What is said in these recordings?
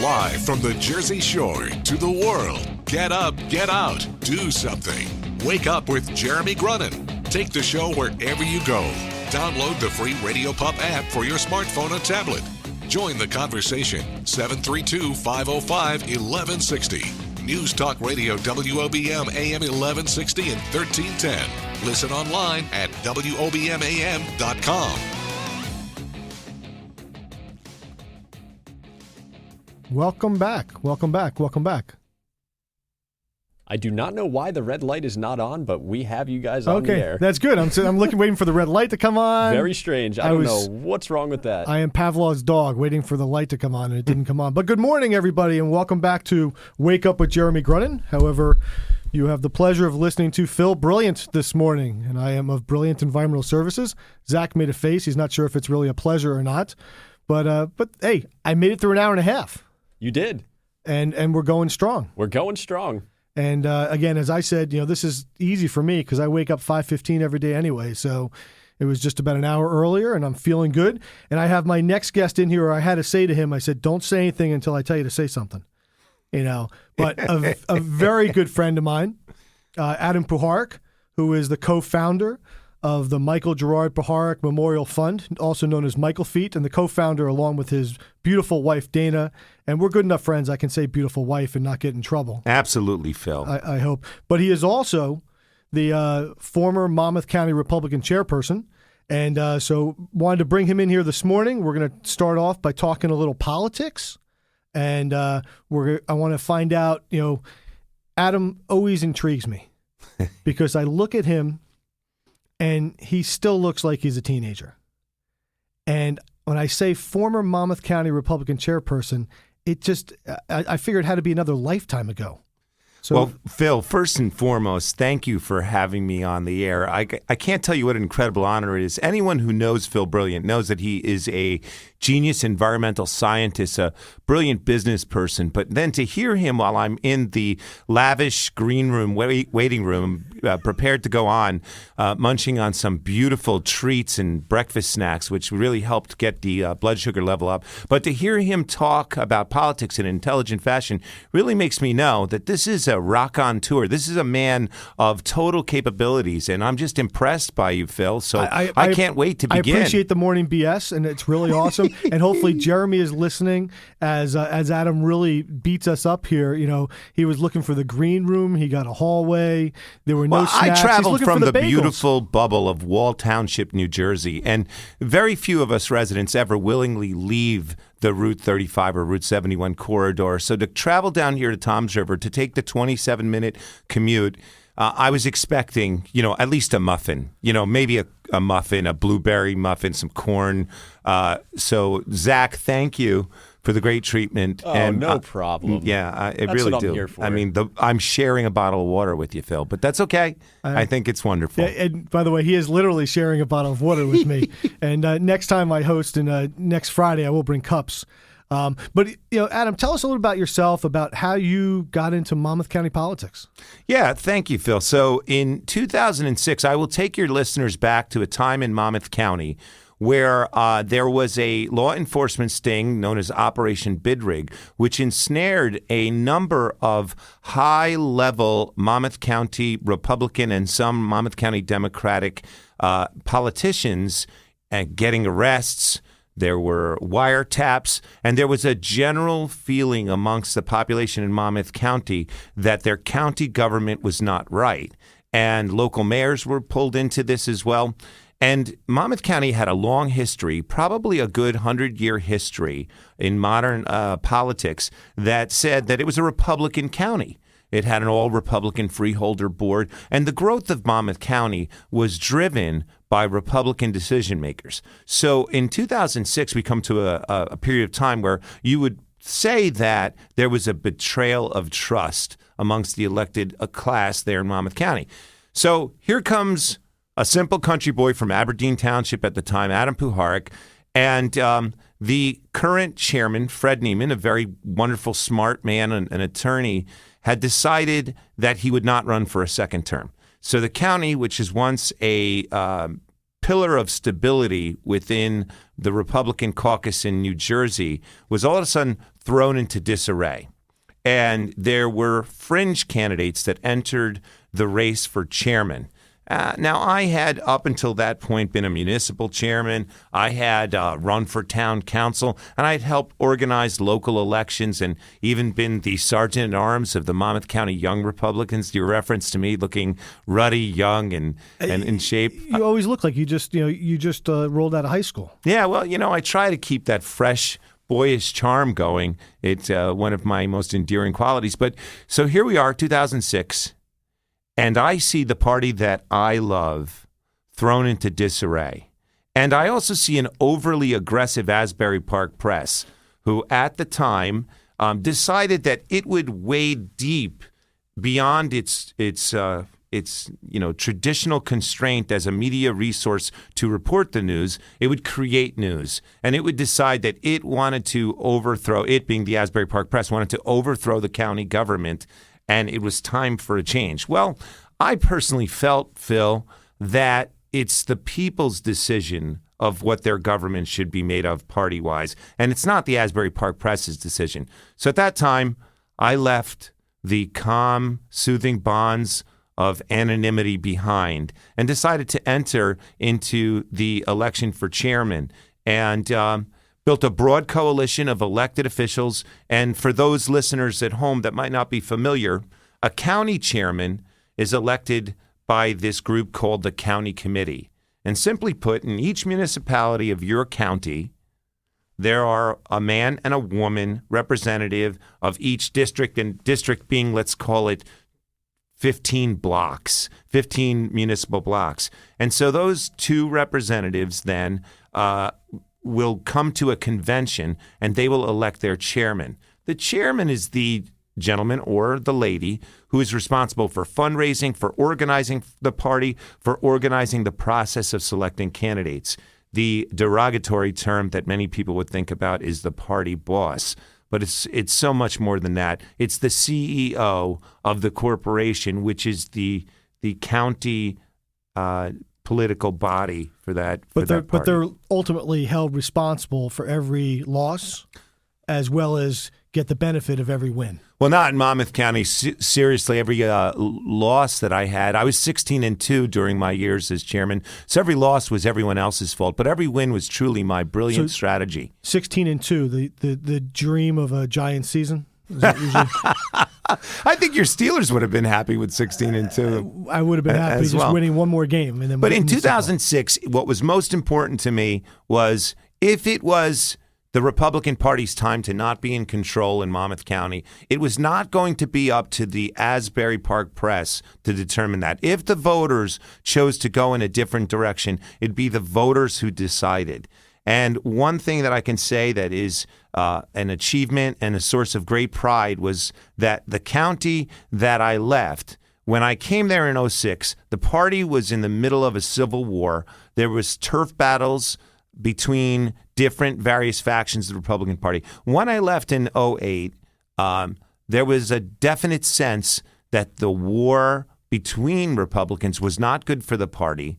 Live from the Jersey Shore to the world. Get up, get out, do something. Wake up with Jeremy Grunin. Take the show wherever you go. Download the free Radio Pup app for your smartphone or tablet. Join the conversation. 732-505-1160. News Talk Radio WOBM AM 1160 and 1310. Listen online at WOBMAM.com. Welcome back. Welcome back. Welcome back. I do not know why the red light is not on, but we have you guys on the air. Okay, that's good. I'm waiting for the red light to come on. Very strange. I don't know what's wrong with that. I am Pavlov's dog waiting for the light to come on, and it didn't come on. But good morning, everybody, and welcome back to Wake Up with Jeremy Grunin. However, you have the pleasure of listening to Phil Brilliant this morning, and I am of Brilliant Environmental Services. Zach made a face. He's not sure if it's really a pleasure or not. But hey, I made it through an hour and a half. You did. And we're going strong. We're going strong. And again, as I said, this is easy for me because I wake up 5:15 every day anyway. So it was just about an hour earlier, and I'm feeling good. And I have my next guest in here. I had to say to him, I said, don't say anything until I tell you to say something. But a very good friend of mine, Adam Puharic, who is the co-founder of the Michael Gerard Puharic Memorial Fund, also known as Michael Feet, and the co-founder along with his beautiful wife, Dana. And we're good enough friends I can say beautiful wife and not get in trouble. Absolutely, Phil. I hope. But he is also the former Monmouth County Republican chairperson. And so wanted to bring him in here this morning. We're going to start off by talking a little politics. And I want to find out, Adam always intrigues me because I look at him and he still looks like he's a teenager. And when I say former Monmouth County Republican chairperson, I figured it had to be another lifetime ago. So, well, Phil, first and foremost, thank you for having me on the air. I can't tell you what an incredible honor it is. Anyone who knows Phil Brilliant knows that he is a genius environmental scientist, a brilliant business person. But then to hear him while I'm in the lavish green room, waiting room, prepared to go on, munching on some beautiful treats and breakfast snacks, which really helped get the blood sugar level up. But to hear him talk about politics in an intelligent fashion really makes me know that this is a rock on tour. This is a man of total capabilities, and I'm just impressed by you, Phil. So I can't wait to begin. I appreciate the morning BS, and it's really awesome. And hopefully Jeremy is listening as Adam really beats us up here. He was looking for the green room. He got a hallway. There were no snacks. I traveled from the bagels. beautiful bubble of Wall Township, New Jersey, and very few of us residents ever willingly leave the Route 35 or Route 71 corridor. So to travel down here to Toms River, to take the 27-minute commute, I was expecting, at least a muffin, maybe a muffin, a blueberry muffin, some corn. So, Zach, thank you for the great treatment. Oh, no problem. Yeah, I That's really what do. I'm here for. I mean, I'm sharing a bottle of water with you, Phil, but that's okay. I think it's wonderful. Yeah, and by the way, he is literally sharing a bottle of water with me. And next time I host, and next Friday, I will bring cups. But Adam, tell us a little about yourself, about how you got into Monmouth County politics. Yeah, thank you, Phil. So in 2006, I will take your listeners back to a time in Monmouth County where there was a law enforcement sting known as Operation Bidrig, which ensnared a number of high-level Monmouth County Republican and some Monmouth County Democratic politicians getting arrests. There were wiretaps, and there was a general feeling amongst the population in Monmouth County that their county government was not right. And local mayors were pulled into this as well. And Monmouth County had a long history, probably a good 100-year history in modern politics, that said that it was a Republican county. It had an all-Republican freeholder board, and the growth of Monmouth County was driven by Republican decision makers. So in 2006, we come to a period of time where you would say that there was a betrayal of trust amongst the elected class there in Monmouth County. So here comes a simple country boy from Aberdeen Township at the time, Adam Puharic, and the current chairman, Fred Neiman, a very wonderful, smart man, an attorney, had decided that he would not run for a second term. So the county, which is once a pillar of stability within the Republican caucus in New Jersey was all of a sudden thrown into disarray. And there were fringe candidates that entered the race for chairman. Now, I had, up until that point, been a municipal chairman. I had run for town council, and I'd helped organize local elections and even been the sergeant-at-arms of the Monmouth County Young Republicans. Your reference to me looking ruddy, young, and in shape. You always look like you just rolled out of high school. Yeah, well, I try to keep that fresh, boyish charm going. It's one of my most endearing qualities. But so here we are, 2006. And I see the party that I love thrown into disarray. And I also see an overly aggressive Asbury Park press who at the time decided that it would wade deep beyond its traditional constraint as a media resource to report the news. It would create news. And it would decide that it wanted to overthrow, it being the Asbury Park press, wanted to overthrow the county government. And it was time for a change. Well, I personally felt, Phil, that it's the people's decision of what their government should be made of party-wise. And it's not the Asbury Park Press's decision. So at that time, I left the calm, soothing bonds of anonymity behind and decided to enter into the election for chairman and built a broad coalition of elected officials. And for those listeners at home that might not be familiar, a county chairman is elected by this group called the county committee. And simply put, in each municipality of your county, there are a man and a woman representative of each district, and district being, let's call it, 15 blocks, 15 municipal blocks. And so those two representatives then will come to a convention and they will elect their chairman. The chairman is the gentleman or the lady who is responsible for fundraising, for organizing the party, for organizing the process of selecting candidates. The derogatory term that many people would think about is the party boss. But it's so much more than that. It's the CEO of the corporation, which is the county political body for that. But they're ultimately held responsible for every loss, as well as get the benefit of every win. Well, not in Monmouth County. Seriously, every loss that I had, I was 16-2 during my years as chairman. So every loss was everyone else's fault, but every win was truly my brilliant strategy. 16-2, the dream of a Giants season. Is that usually? I think your Steelers would have been happy with 16-2. I would have been happy just winning one more game. And then. But in 2006, what was most important to me was if it was the Republican Party's time to not be in control in Monmouth County, it was not going to be up to the Asbury Park Press to determine that. If the voters chose to go in a different direction, it'd be the voters who decided. And one thing that I can say that is an achievement and a source of great pride was that the county that I left, when I came there in 2006, the party was in the middle of a civil war. There was turf battles between different various factions of the Republican Party. When I left in 2008, there was a definite sense that the war between Republicans was not good for the party,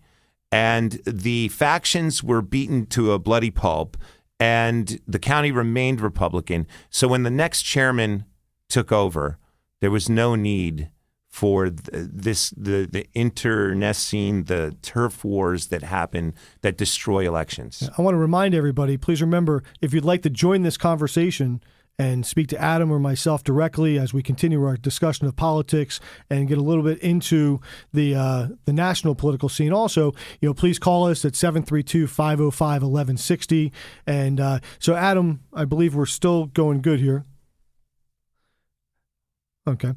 and the factions were beaten to a bloody pulp, and the county remained Republican. So when the next chairman took over, there was no need for the internecine, the turf wars that happen that destroy elections. I want to remind everybody, please remember, if you'd like to join this conversation and speak to Adam or myself directly as we continue our discussion of politics and get a little bit into the national political scene also, please call us at 732-505-1160. And so, Adam, I believe we're still going good here. Okay.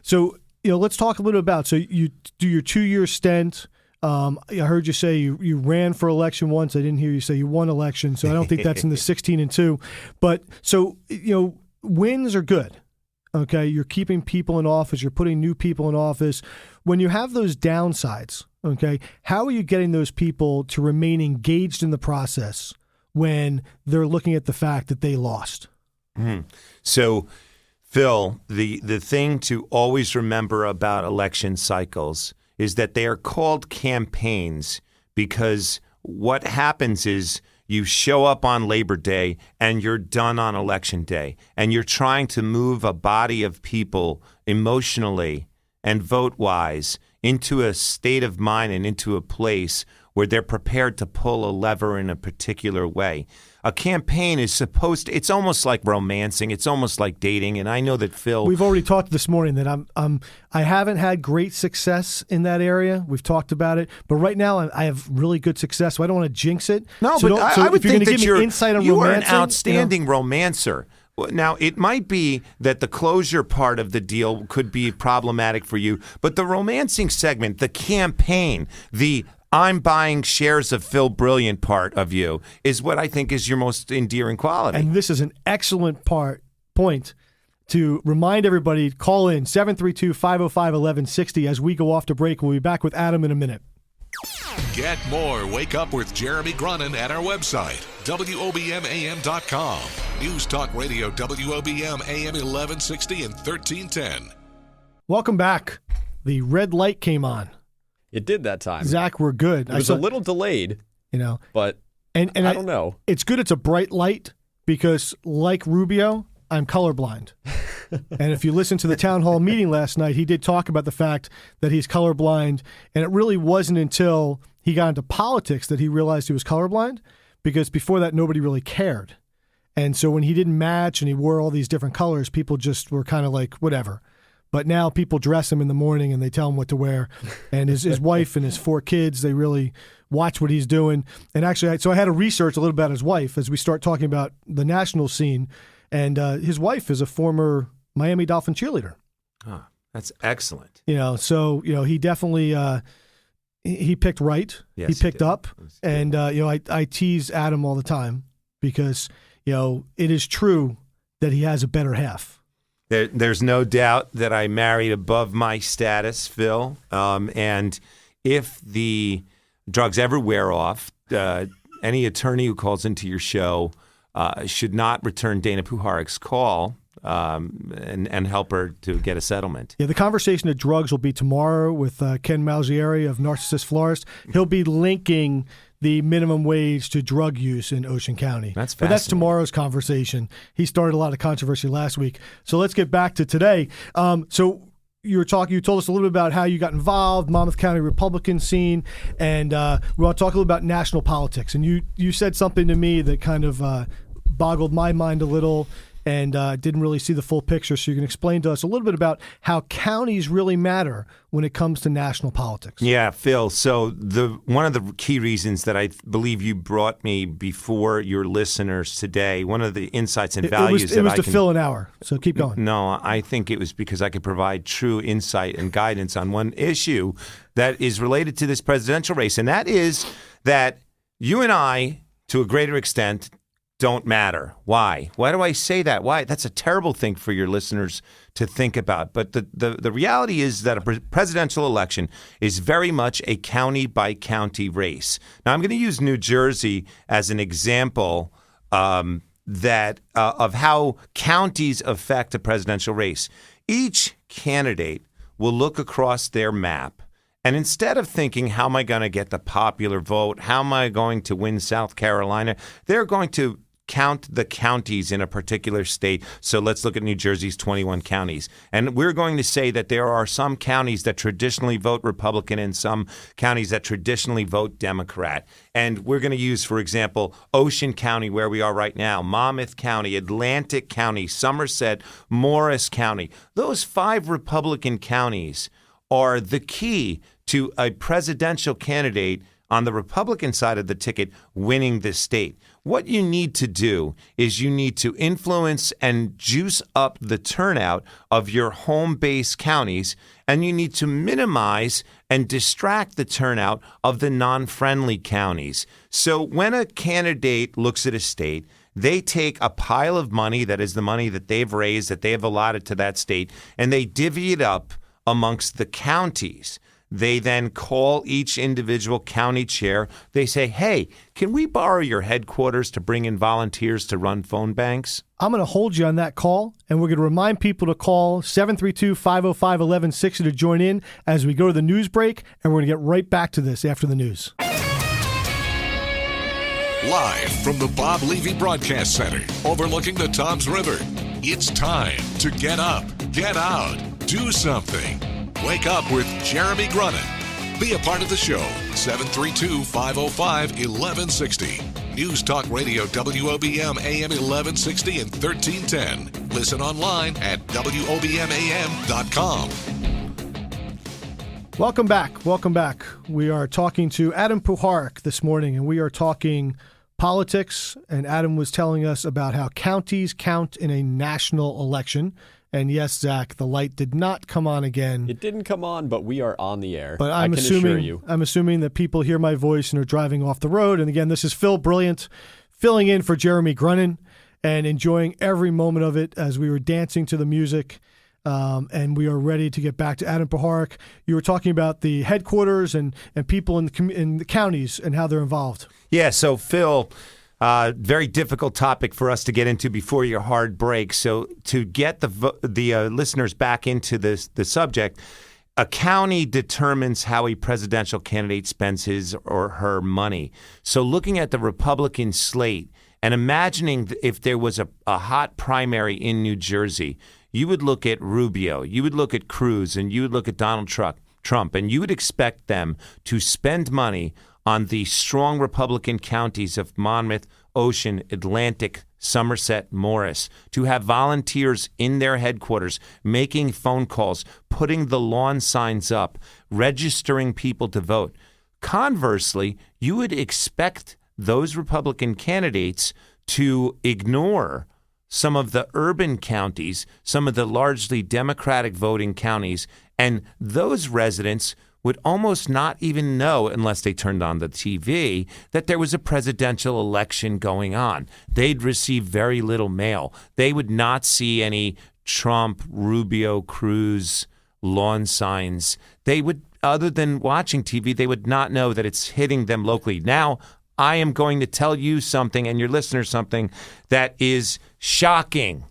So, let's talk a little about, so you do your 2-year stint. I heard you say you ran for election once. I didn't hear you say you won election, so I don't think that's in the 16-2. But so, wins are good. Okay. You're keeping people in office. You're putting new people in office. When you have those downsides, okay, how are you getting those people to remain engaged in the process when they're looking at the fact that they lost? Mm-hmm. So, Phil, the thing to always remember about election cycles is that they are called campaigns because what happens is you show up on Labor Day and you're done on Election Day, and you're trying to move a body of people emotionally and vote-wise into a state of mind and into a place where they're prepared to pull a lever in a particular way. A campaign is supposed to, it's almost like romancing, it's almost like dating, and I know that Phil... We've already talked this morning that I haven't had great success in that area. We've talked about it, but right now I have really good success, so I don't want to jinx it. No, so but I would think that you are an outstanding romancer. Now, it might be that the closure part of the deal could be problematic for you, but the romancing segment, the campaign, the I'm buying shares of Phil Brilliant part of you is what I think is your most endearing quality. And this is an excellent point to remind everybody, call in 732-505-1160 as we go off to break. We'll be back with Adam in a minute. Get more Wake Up with Jeremy Grunin at our website, WOBMAM.com. News Talk Radio, WOBM AM 1160 and 1310. Welcome back. The red light came on. It did that time. Zach, we're good. It was a little delayed, but I don't know. It's good it's a bright light because, like Rubio, I'm colorblind. And if you listen to the town hall meeting last night, he did talk about the fact that he's colorblind. And it really wasn't until he got into politics that he realized he was colorblind, because before that, nobody really cared. And so when he didn't match and he wore all these different colors, people just were kind of like, whatever. But now people dress him in the morning and they tell him what to wear. And his wife and his 4 kids, they really watch what he's doing. And actually, so I had to research a little about his wife as we start talking about the national scene. And his wife is a former Miami Dolphin cheerleader. Oh, that's excellent. So he definitely he picked right. Yes, he picked up. And I tease Adam all the time because it is true that he has a better half. There's no doubt that I married above my status, Phil. And if the drugs ever wear off, any attorney who calls into your show should not return Dana Puharic's call and help her to get a settlement. Yeah, the conversation of drugs will be tomorrow with Ken Malzieri of Narcissist Florist. He'll be linking the minimum wage to drug use in Ocean County. That's fascinating. But that's tomorrow's conversation. He started a lot of controversy last week. So let's get back to today. So you told us a little bit about how you got involved, Monmouth County Republican scene, and we want to talk a little about national politics. And you said something to me that kind of boggled my mind a little, and didn't really see the full picture. So you can explain to us a little bit about how counties really matter when it comes to national politics. Yeah, Phil. So one of the key reasons that I believe you brought me before your listeners today, one of the insights and values it was to fill an hour. So keep going. No, I think it was because I could provide true insight and guidance on one issue that is related to this presidential race, and that is that you and I, to a greater extent, don't matter. Why? Why do I say that? Why? That's a terrible thing for your listeners to think about. But the reality is that a presidential election is very much a county-by-county race. Now, I'm going to use New Jersey as an example of how counties affect a presidential race. Each candidate will look across their map, and instead of thinking, how am I going to get the popular vote? How am I going to win South Carolina? They're going to count the counties in a particular state. So let's look at New Jersey's 21 counties. And we're going to say that there are some counties that traditionally vote Republican and some counties that traditionally vote Democrat. And we're going to use, for example, Ocean County, where we are right now, Monmouth County, Atlantic County, Somerset, Morris County. Those 5 Republican counties are the key to a presidential candidate on the Republican side of the ticket winning this state. What you need to do is you need to influence and juice up the turnout of your home base counties, and you need to minimize and distract the turnout of the non-friendly counties. So when a candidate looks at a state, they take a pile of money that is the money that they've raised, that they have allotted to that state, and they divvy it up amongst the counties. They then call each individual county chair. They say, hey, can we borrow your headquarters to bring in volunteers to run phone banks? I'm going to hold you on that call, and we're going to remind people to call 732-505-1160 to join in as we go to the news break, and we're going to get right back to this after the news. Live from the Bob Levy Broadcast Center overlooking the Toms River, it's time to get up, get out, do something. Wake up with Jeremy Grunin. Be a part of the show, 732-505-1160. News Talk Radio WOBM AM 1160 and 1310. Listen online at WOBMAM.com. Welcome back. Welcome back. We are talking to Adam Puharic this morning, and we are talking politics. And Adam was telling us about how counties count in a national election. And yes, Zach, the light did not come on again. It didn't come on, but we are on the air. But I can assure you. I'm assuming that people hear my voice and are driving off the road. And again, this is Phil Brilliant filling in for Jeremy Grunin and enjoying every moment of it as we were dancing to the music. And we are ready to get back to Adam Puharic. You were talking about the headquarters and people in the counties and how they're involved. Yeah, so Phil, very difficult topic for us to get into before your hard break. So to get the listeners back into the subject, a county determines how a presidential candidate spends his or her money. So looking at the Republican slate and imagining if there was a hot primary in New Jersey, you would look at Rubio, you would look at Cruz, and you would look at Donald Trump, and you would expect them to spend money on the strong Republican counties of Monmouth, Ocean, Atlantic, Somerset, Morris, to have volunteers in their headquarters making phone calls, putting the lawn signs up, registering people to vote. Conversely, you would expect those Republican candidates to ignore some of the urban counties, some of the largely Democratic voting counties, and those residents would almost not even know, unless they turned on the TV, that there was a presidential election going on. They'd receive very little mail. They would not see any Trump, Rubio, Cruz lawn signs. They would, other than watching TV, they would not know that it's hitting them locally. Now, I am going to tell you something and your listeners something that is shocking.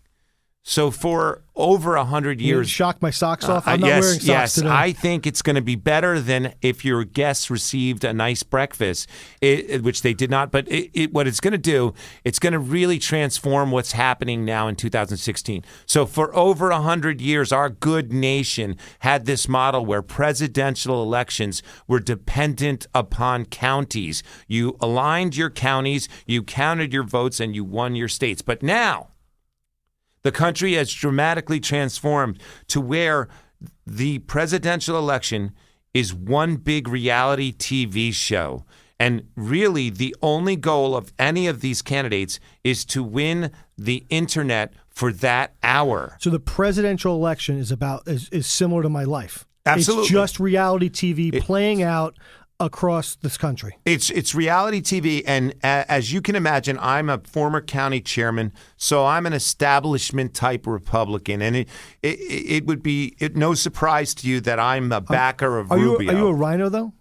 So for over 100 years... You shocked my socks off? I'm not wearing socks today. I think it's going to be better than if your guests received a nice breakfast, which they did not. But what it's going to do, it's going to really transform what's happening now in 2016. So for over 100 years, our good nation had this model where presidential elections were dependent upon counties. You aligned your counties, you counted your votes, and you won your states. But now the country has dramatically transformed to where the presidential election is one big reality TV show. And really, the only goal of any of these candidates is to win the internet for that hour. So the presidential election is similar to my life. Absolutely. It's just reality TV playing out across this country. It's reality TV, and as you can imagine, I'm a former county chairman, so I'm an establishment type Republican, and it would be no surprise to you that I'm a backer of Rubio. Are you a rhino though?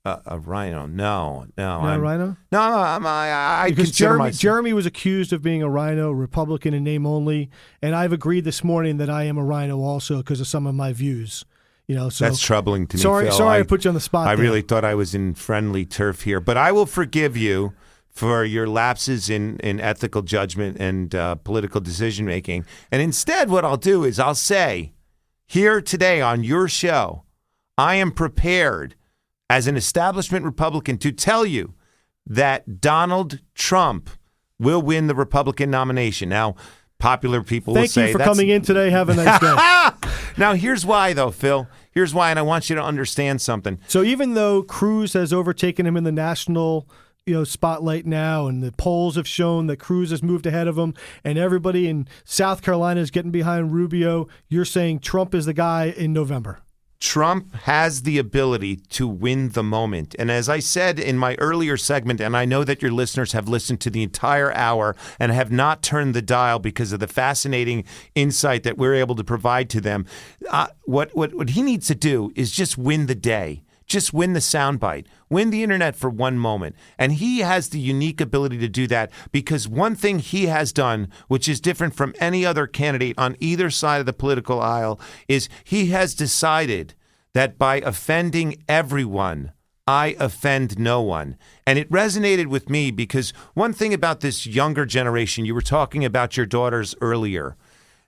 A rhino? No. Not a rhino? No, I because consider myself. Jeremy was accused of being a rhino, Republican in name only, and I've agreed this morning that I am a rhino also because of some of my views. So that's troubling to me, Phil. Sorry I put you on the spot. I really thought I was in friendly turf here, but I will forgive you for your lapses in ethical judgment and political decision making. And instead, what I'll do is I'll say here today on your show, I am prepared as an establishment Republican to tell you that Donald Trump will win the Republican nomination. Now, popular people will say, thank you for coming in today. Have a nice day. Now, here's why, though, Phil. Here's why, and I want you to understand something. So even though Cruz has overtaken him in the national spotlight now, and the polls have shown that Cruz has moved ahead of him, and everybody in South Carolina is getting behind Rubio, you're saying Trump is the guy in November? Trump has the ability to win the moment. And as I said in my earlier segment, and I know that your listeners have listened to the entire hour and have not turned the dial because of the fascinating insight that we're able to provide to them, what he needs to do is just win the day. Just win the soundbite, win the internet for one moment. And he has the unique ability to do that because one thing he has done, which is different from any other candidate on either side of the political aisle, is he has decided that by offending everyone I offend no one. And it resonated with me because one thing about this younger generation, you were talking about your daughters earlier.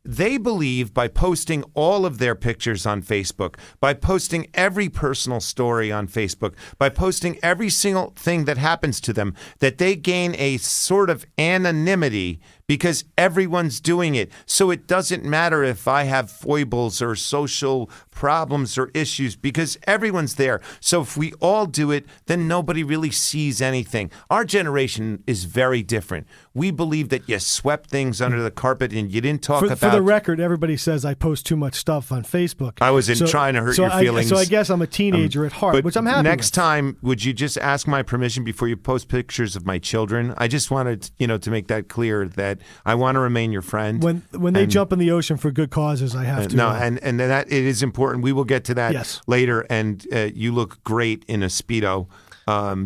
They believe by posting all of their pictures on Facebook, by posting every personal story on Facebook, by posting every single thing that happens to them, that they gain a sort of anonymity because everyone's doing it. So it doesn't matter if I have foibles or social problems or issues because everyone's there. So if we all do it, then nobody really sees anything. Our generation is very different. We believe that you swept things under the carpet and you didn't talk about... For the record, everybody says I post too much stuff on Facebook. I wasn't trying to hurt your feelings. So I guess I'm a teenager at heart, which I'm happy Next with. time, would you just ask my permission before you post pictures of my children? I just wanted, to make that clear that I want to remain your friend. When they jump in the ocean for good causes, I have to. No, and that it is important. We will get to that later. And you look great in a Speedo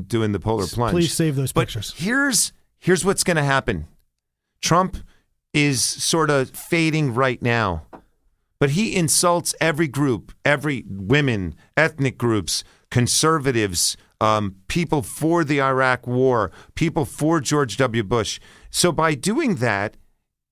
doing the polar plunge. Please save those pictures. But here's what's going to happen. Trump is sort of fading right now, but he insults every group, every women, ethnic groups, conservatives, people for the Iraq War, people for George W. Bush. So by doing that,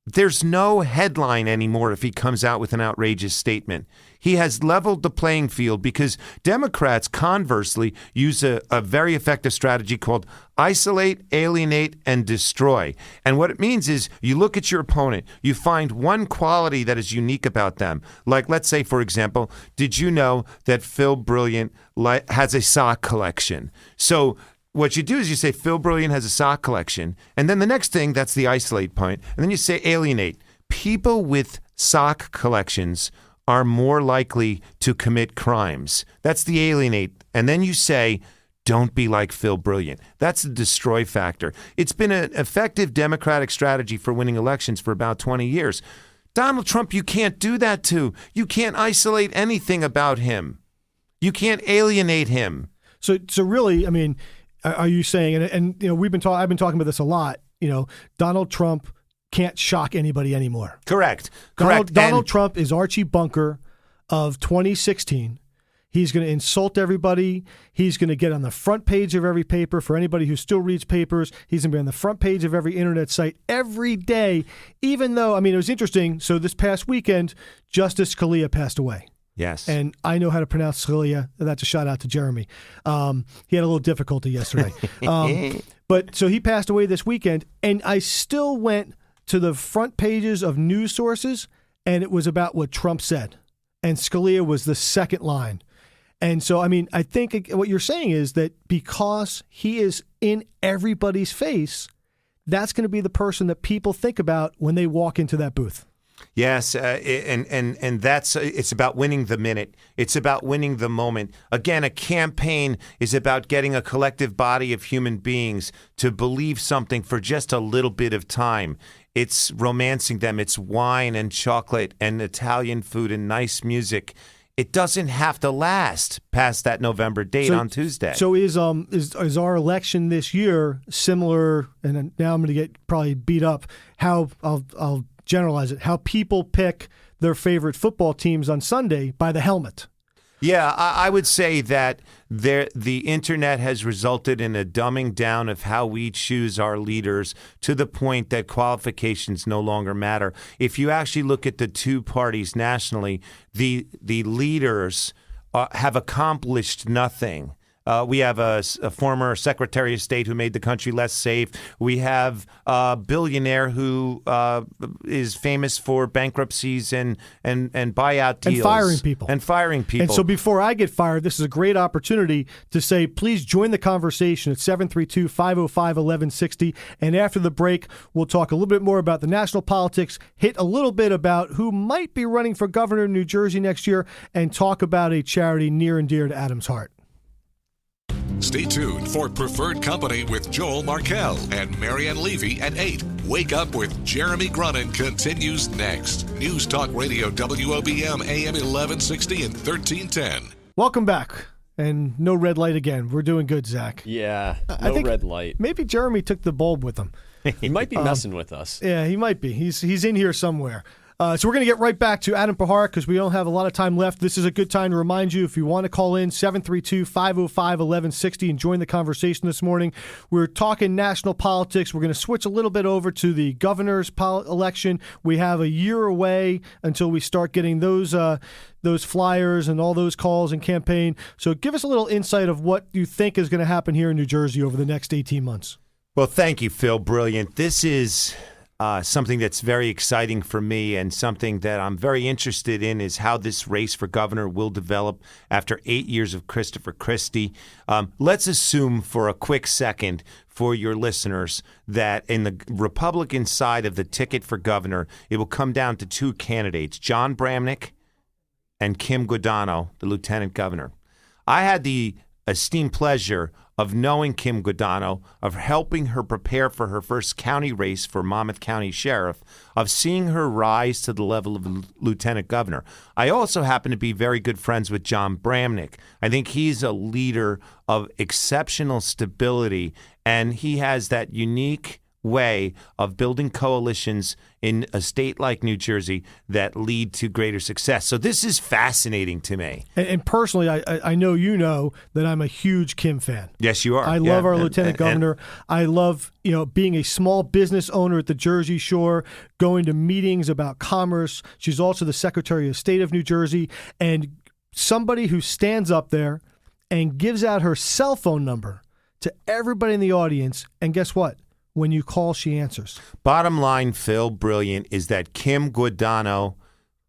there's no headline anymore if he comes out with an outrageous statement. He has leveled the playing field because Democrats, conversely, use a very effective strategy called isolate, alienate, and destroy. And what it means is you look at your opponent, you find one quality that is unique about them. Like, let's say, for example, did you know that Phil Brilliant has a sock collection? So what you do is you say Phil Brilliant has a sock collection, and then the next thing, that's the isolate point, and then you say alienate. People with sock collections are more likely to commit crimes. That's the alienate. And then you say, don't be like Phil Brilliant. That's the destroy factor. It's been an effective Democratic strategy for winning elections for about 20 years. Donald Trump, you can't do that to. You can't isolate anything about him. You can't alienate him. So really, I mean, are you saying, and I've been talking about this a lot, Donald Trump can't shock anybody anymore. Correct. Donald Trump is Archie Bunker of 2016. He's going to insult everybody. He's going to get on the front page of every paper for anybody who still reads papers. He's going to be on the front page of every internet site every day, even though, it was interesting. So this past weekend, Justice Scalia passed away. Yes. And I know how to pronounce Scalia. That's a shout out to Jeremy. He had a little difficulty yesterday. But so he passed away this weekend, and I still went to the front pages of news sources, and it was about what Trump said. And Scalia was the second line. And so, I think what you're saying is that because he is in everybody's face, that's going to be the person that people think about when they walk into that booth. Yes, and that's it's about winning the minute. It's about winning the moment. Again, a campaign is about getting a collective body of human beings to believe something for just a little bit of time. It's romancing them. It's wine and chocolate and Italian food and nice music. It doesn't have to last past that November date on Tuesday. So is our election this year similar? And now I'm going to get probably beat up. How I'll generalize it. How people pick their favorite football teams on Sunday by the helmet. Yeah, I would say that the internet has resulted in a dumbing down of how we choose our leaders to the point that qualifications no longer matter. If you actually look at the two parties nationally, the leaders have accomplished nothing. We have a former Secretary of State who made the country less safe. We have a billionaire who is famous for bankruptcies and buyout deals. And firing people. And so before I get fired, this is a great opportunity to say, please join the conversation at 732-505-1160. And after the break, we'll talk a little bit more about the national politics, hit a little bit about who might be running for governor in New Jersey next year, and talk about a charity near and dear to Adam's heart. Stay tuned for Preferred Company with Joel Markell and Marianne Levy at 8. Wake Up with Jeremy Grunin continues next. News Talk Radio WOBM AM 1160 and 1310. Welcome back. And no red light again. We're doing good, Zach. Yeah, I think red light. Maybe Jeremy took the bulb with him. He might be messing with us. Yeah, he might be. He's in here somewhere. So we're going to get right back to Adam Puharic because we don't have a lot of time left. This is a good time to remind you, if you want to call in, 732-505-1160 and join the conversation this morning. We're talking national politics. We're going to switch a little bit over to the governor's election. We have a year away until we start getting those flyers and all those calls and campaign. So give us a little insight of what you think is going to happen here in New Jersey over the next 18 months. Well, thank you, Phil. Brilliant. This is something that's very exciting for me, and something that I'm very interested in is how this race for governor will develop after 8 years of Christopher Christie. Let's assume for a quick second for your listeners that in the Republican side of the ticket for governor, it will come down to two candidates, John Bramnick and Kim Guadagno, the lieutenant governor. I had the esteemed pleasure of knowing Kim Guadagno, of helping her prepare for her first county race for Monmouth County Sheriff, of seeing her rise to the level of lieutenant governor. I also happen to be very good friends with John Bramnick. I think he's a leader of exceptional stability, and he has that unique way of building coalitions in a state like New Jersey that lead to greater success. So this is fascinating to me. And personally, I know you know that I'm a huge Kim fan. Yes, you are. I love our lieutenant governor. I love, being a small business owner at the Jersey Shore, going to meetings about commerce. She's also the Secretary of State of New Jersey, and somebody who stands up there and gives out her cell phone number to everybody in the audience. And guess what? When you call, she answers. Bottom line, Phil, brilliant, is that Kim Guadagno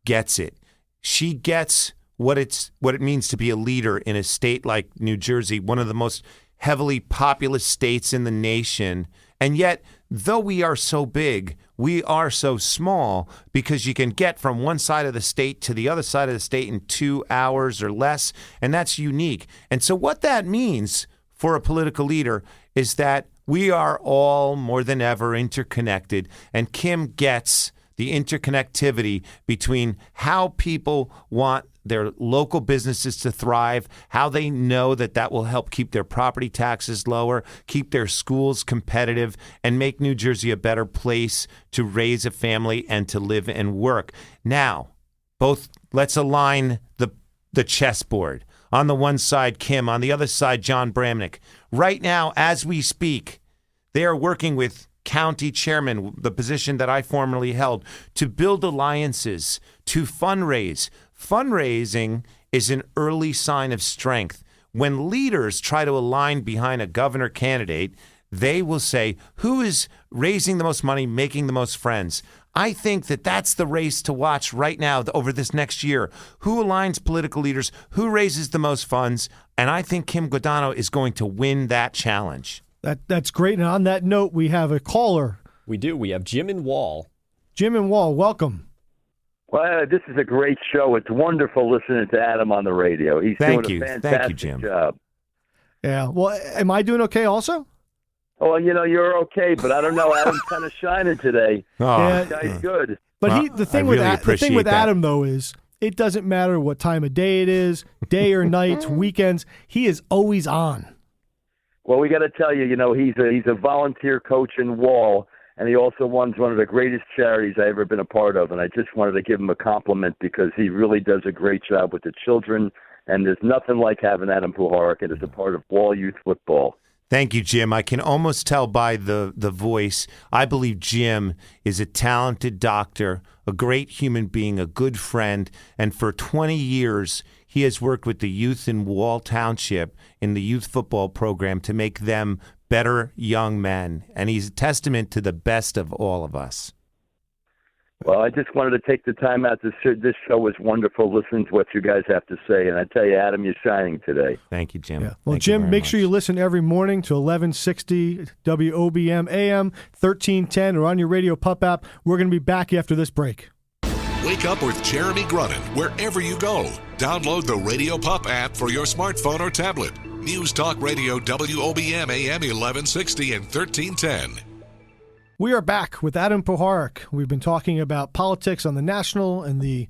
gets it. She gets what it means to be a leader in a state like New Jersey, one of the most heavily populous states in the nation. And yet, though we are so big, we are so small, because you can get from one side of the state to the other side of the state in 2 hours or less, and that's unique. And so what that means for a political leader is that we are all more than ever interconnected, and Kim gets the interconnectivity between how people want their local businesses to thrive, how they know that will help keep their property taxes lower, keep their schools competitive, and make New Jersey a better place to raise a family and to live and work. Now, let's align the chessboard. On the one side, Kim. On the other side, John Bramnick. Right now, as we speak, they are working with county chairman, the position that I formerly held, to build alliances, to fundraise. Fundraising is an early sign of strength. When leaders try to align behind a governor candidate, they will say, who is raising the most money, making the most friends? I think that's the race to watch right now over this next year. Who aligns political leaders? Who raises the most funds? And I think Kim Guadagno is going to win that challenge. That's great. And on that note, we have a caller. We do. We have Jim in Wall. Jim in Wall, welcome. Well, this is a great show. It's wonderful listening to Adam on the radio. He's doing a fantastic Jim. job. Yeah. Well, am I doing okay also? Oh, you're okay, but I don't know. Adam's kind of shining today. Oh, yeah, this guy's good. But the thing with Adam, though, is it doesn't matter what time of day it is, day or night, weekends. He is always on. Well, we got to tell you, he's a volunteer coach in Wall, and he also runs one of the greatest charities I've ever been a part of. And I just wanted to give him a compliment because he really does a great job with the children. And there's nothing like having Adam Puharic as a part of Wall Youth Football. Thank you, Jim. I can almost tell by the voice. I believe Jim is a talented doctor, a great human being, a good friend. And for 20 years, he has worked with the youth in Wall Township in the youth football program to make them better young men. And he's a testament to the best of all of us. Well, I just wanted to take the time out. This show was wonderful listening to what you guys have to say. And I tell you, Adam, you're shining today. Thank you, Jim. Yeah. Well, Jim, make sure you listen every morning to 1160 WOBM AM 1310 or on your Radio Pup app. We're going to be back after this break. Wake up with Jeremy Grunin wherever you go. Download the Radio Pup app for your smartphone or tablet. News Talk Radio WOBM AM 1160 and 1310. We are back with Adam Puharic. We've been talking about politics on the national and the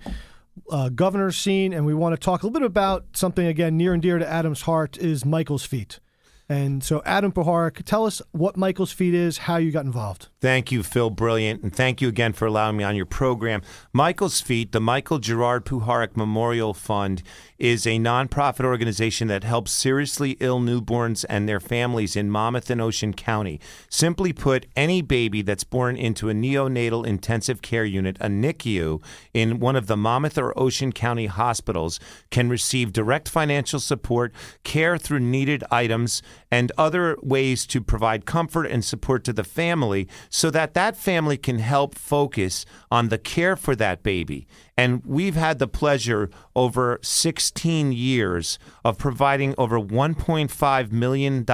governor's scene, and we want to talk a little bit about something, again, near and dear to Adam's heart, is Michael's feet. And so, Adam Puharic, tell us what Michael's Feet is, how you got involved. Thank you, Phil Brilliant, and thank you again for allowing me on your program. Michael's Feet, the Michael Gerard Puharic Memorial Fund, is a nonprofit organization that helps seriously ill newborns and their families in Monmouth and Ocean County. Simply put, any baby that's born into a neonatal intensive care unit, a NICU, in one of the Monmouth or Ocean County hospitals can receive direct financial support, care through needed items, and other ways to provide comfort and support to the family so that that family can help focus on the care for that baby. And we've had the pleasure over 16 years of providing over $1.5 million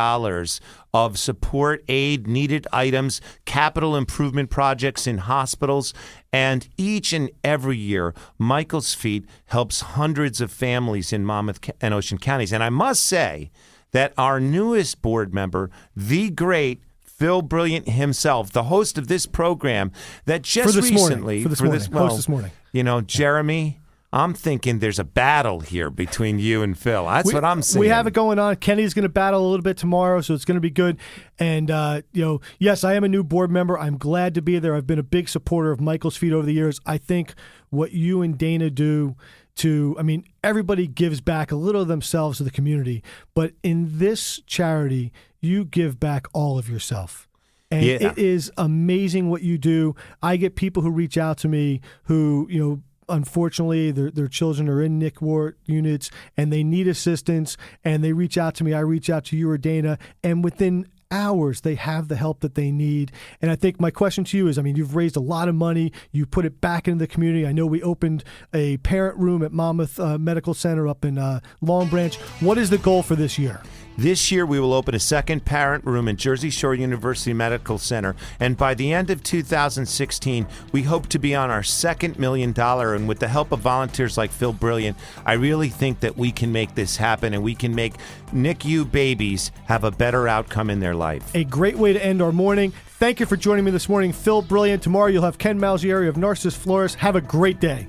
of support, aid, needed items, capital improvement projects in hospitals. And each and every year, Michael's Feet helps hundreds of families in Monmouth and Ocean counties. And I must say that our newest board member, the great Phil Brilliant himself, the host of this program, that just recently, host this morning. You know, Jeremy, I'm thinking there's a battle here between you and Phil. That's what I'm saying. We have it going on. Kenny's going to battle a little bit tomorrow, so it's going to be good. And, yes, I am a new board member. I'm glad to be there. I've been a big supporter of Michael's Feet over the years. I think what you and Dana do everybody gives back a little of themselves to the community. But in this charity, you give back all of yourself. And it is amazing what you do. I get people who reach out to me who, unfortunately, their children are in NIC ward units and they need assistance, and they reach out to me. I reach out to you or Dana, and within hours they have the help that they need. And I think my question to you is, you've raised a lot of money. You put it back into the community. I know we opened a parent room at Monmouth Medical Center up in Long Branch. What is the goal for this year? This year, we will open a second parent room at Jersey Shore University Medical Center. And by the end of 2016, we hope to be on our second $1 million. And with the help of volunteers like Phil Brilliant, I really think that we can make this happen, and we can make NICU babies have a better outcome in their life. A great way to end our morning. Thank you for joining me this morning, Phil Brilliant. Tomorrow, you'll have Ken Malzieri of Narcissus Florist. Have a great day.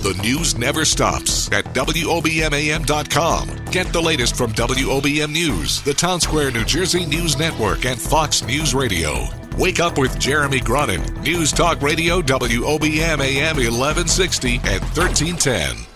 The news never stops at WOBMAM.com. Get the latest from WOBM News, the Town Square, New Jersey News Network, and Fox News Radio. Wake up with Jeremy Grunin. News Talk Radio, WOBM AM 1160 and 1310.